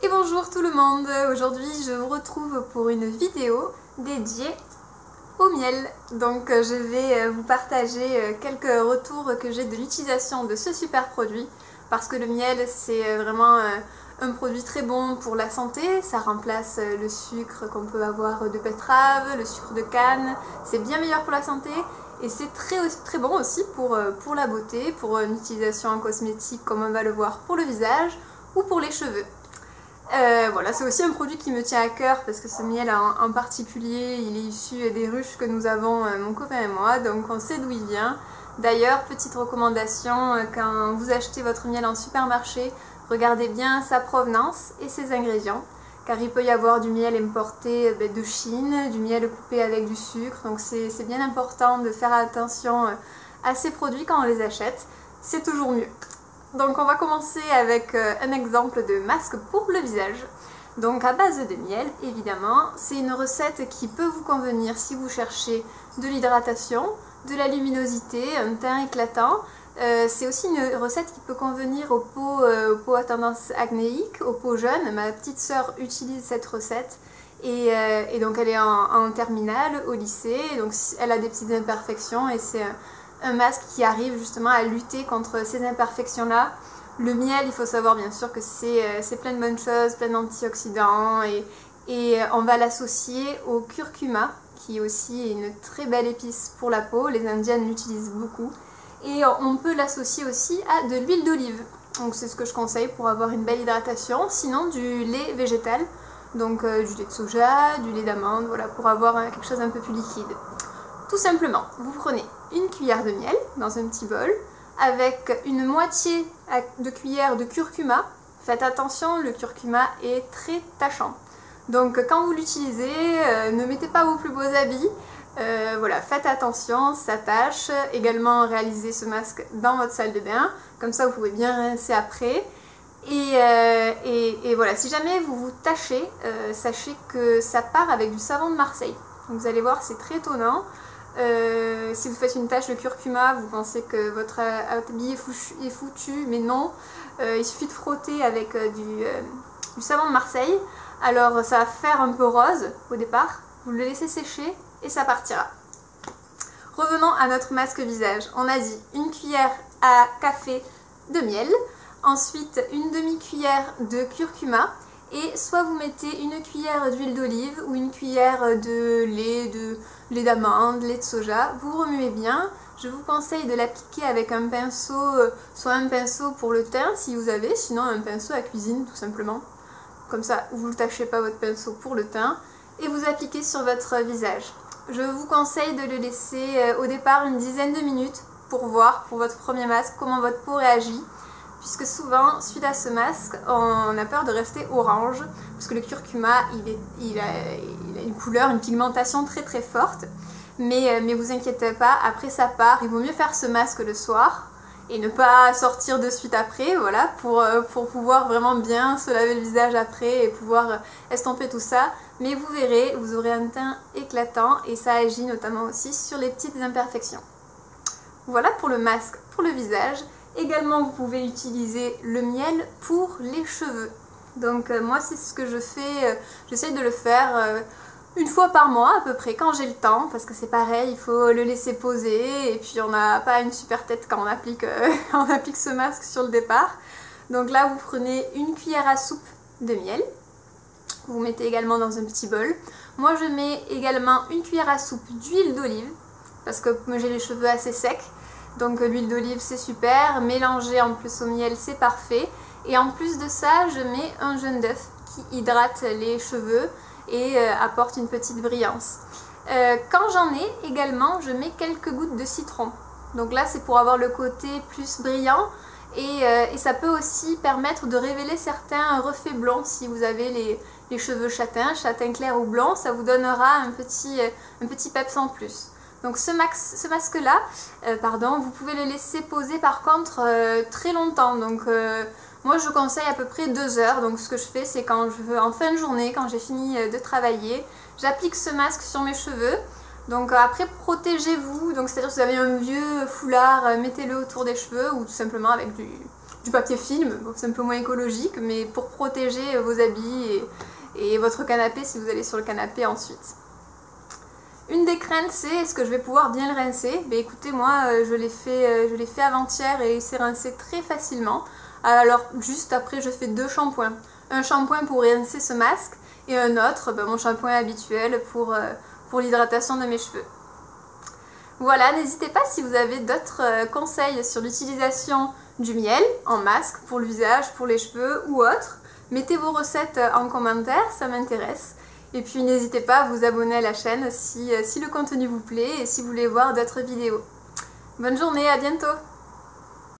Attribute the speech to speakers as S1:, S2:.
S1: Et bonjour tout le monde, aujourd'hui je vous retrouve pour une vidéo dédiée au miel. Donc je vais vous partager quelques retours que j'ai de l'utilisation de ce super produit parce que le miel c'est vraiment un produit très bon pour la santé. Ça remplace le sucre qu'on peut avoir de betterave, le sucre de canne, c'est bien meilleur pour la santé et c'est très bon aussi pour la beauté, pour une utilisation en cosmétique comme on va le voir pour le visage ou pour les cheveux. Voilà, c'est aussi un produit qui me tient à cœur parce que ce miel en particulier, il est issu des ruches que nous avons, mon copain et moi, donc on sait d'où il vient. D'ailleurs, petite recommandation, quand vous achetez votre miel en supermarché, regardez bien sa provenance et ses ingrédients, car il peut y avoir du miel importé de Chine, du miel coupé avec du sucre, donc c'est bien important de faire attention à ces produits quand on les achète, c'est toujours mieux. Donc on va commencer avec un exemple de masque pour le visage. Donc à base de miel, évidemment, c'est une recette qui peut vous convenir si vous cherchez de l'hydratation, de la luminosité, un teint éclatant. C'est aussi une recette qui peut convenir aux peaux à tendance acnéique, aux peaux jeunes. Ma petite sœur utilise cette recette et donc elle est en terminale au lycée, donc elle a des petites imperfections et c'est un masque qui arrive justement à lutter contre ces imperfections-là. Le miel, il faut savoir bien sûr que c'est plein de bonnes choses, plein d'antioxydants et on va l'associer au curcuma, qui est aussi une très belle épice pour la peau. Les Indiennes l'utilisent beaucoup. Et on peut l'associer aussi à de l'huile d'olive. Donc c'est ce que je conseille pour avoir une belle hydratation. Sinon du lait végétal, donc du lait de soja, du lait d'amande, voilà, pour avoir quelque chose un peu plus liquide. Tout simplement, vous prenez une cuillère de miel dans un petit bol avec une moitié de cuillère de curcuma. Faites attention, le curcuma est très tâchant. Donc quand vous l'utilisez, ne mettez pas vos plus beaux habits. Voilà, faites attention, ça tâche. Également, réalisez ce masque dans votre salle de bain. Comme ça, vous pouvez bien rincer après. Et voilà, si jamais vous vous tâchez, sachez que ça part avec du savon de Marseille. Donc vous allez voir, c'est très étonnant. Si vous faites une tache de curcuma, vous pensez que votre habit est foutu, mais non. Il suffit de frotter avec du savon de Marseille. Alors ça va faire un peu rose au départ, vous le laissez sécher et ça partira. Revenons à notre masque visage. On a dit une cuillère à café de miel, ensuite une demi-cuillère de curcuma et soit vous mettez une cuillère d'huile d'olive ou une cuillère de lait d'amande, lait de soja, vous remuez bien. Je vous conseille de l'appliquer avec un pinceau, soit un pinceau pour le teint si vous avez, sinon un pinceau à cuisine tout simplement. Comme ça, vous ne tâchez pas votre pinceau pour le teint et vous appliquez sur votre visage. Je vous conseille de le laisser au départ une dizaine de minutes pour voir pour votre premier masque comment votre peau réagit. Puisque souvent, suite à ce masque, on a peur de rester orange, parce que le curcuma, il a une couleur, une pigmentation très forte. Mais vous inquiétez pas, après ça part, il vaut mieux faire ce masque le soir, et ne pas sortir de suite après, voilà, pour pouvoir vraiment bien se laver le visage après, et pouvoir estomper tout ça. Mais vous verrez, vous aurez un teint éclatant, et ça agit notamment aussi sur les petites imperfections. Voilà pour le masque pour le visage. Également, vous pouvez utiliser le miel pour les cheveux. Donc moi, c'est ce que je fais, j'essaie de le faire une fois par mois à peu près, quand j'ai le temps, parce que c'est pareil, il faut le laisser poser, et puis on n'a pas une super tête quand on applique, on applique ce masque sur le départ. Donc là, vous prenez une cuillère à soupe de miel, vous mettez également dans un petit bol. Moi, je mets également une cuillère à soupe d'huile d'olive, parce que moi j'ai les cheveux assez secs. Donc l'huile d'olive c'est super, mélanger en plus au miel c'est parfait. Et en plus de ça, je mets un jaune d'œuf qui hydrate les cheveux et apporte une petite brillance. Quand j'en ai également, je mets quelques gouttes de citron. Donc là c'est pour avoir le côté plus brillant et ça peut aussi permettre de révéler certains reflets blonds si vous avez les cheveux châtains clair ou blond, ça vous donnera un petit peps en plus. Donc ce masque-là, vous pouvez le laisser poser par contre très longtemps. Donc moi je conseille à peu près 2 heures. Donc ce que je fais, c'est quand je veux en fin de journée, quand j'ai fini de travailler, j'applique ce masque sur mes cheveux. Donc après protégez-vous, donc c'est-à-dire que si vous avez un vieux foulard, mettez-le autour des cheveux ou tout simplement avec du du papier film, bon, c'est un peu moins écologique, mais pour protéger vos habits et votre canapé si vous allez sur le canapé ensuite. Une des craintes, c'est est-ce que je vais pouvoir bien le rincer? Ben écoutez, moi je l'ai fait avant-hier et il s'est rincé très facilement. Alors juste après je fais 2 shampoings. Un shampoing pour rincer ce masque et un autre, ben, mon shampoing habituel pour l'hydratation de mes cheveux. Voilà, n'hésitez pas si vous avez d'autres conseils sur l'utilisation du miel en masque pour le visage, pour les cheveux ou autre. Mettez vos recettes en commentaire, ça m'intéresse. Et puis n'hésitez pas à vous abonner à la chaîne si le contenu vous plaît et si vous voulez voir d'autres vidéos. Bonne journée, à bientôt!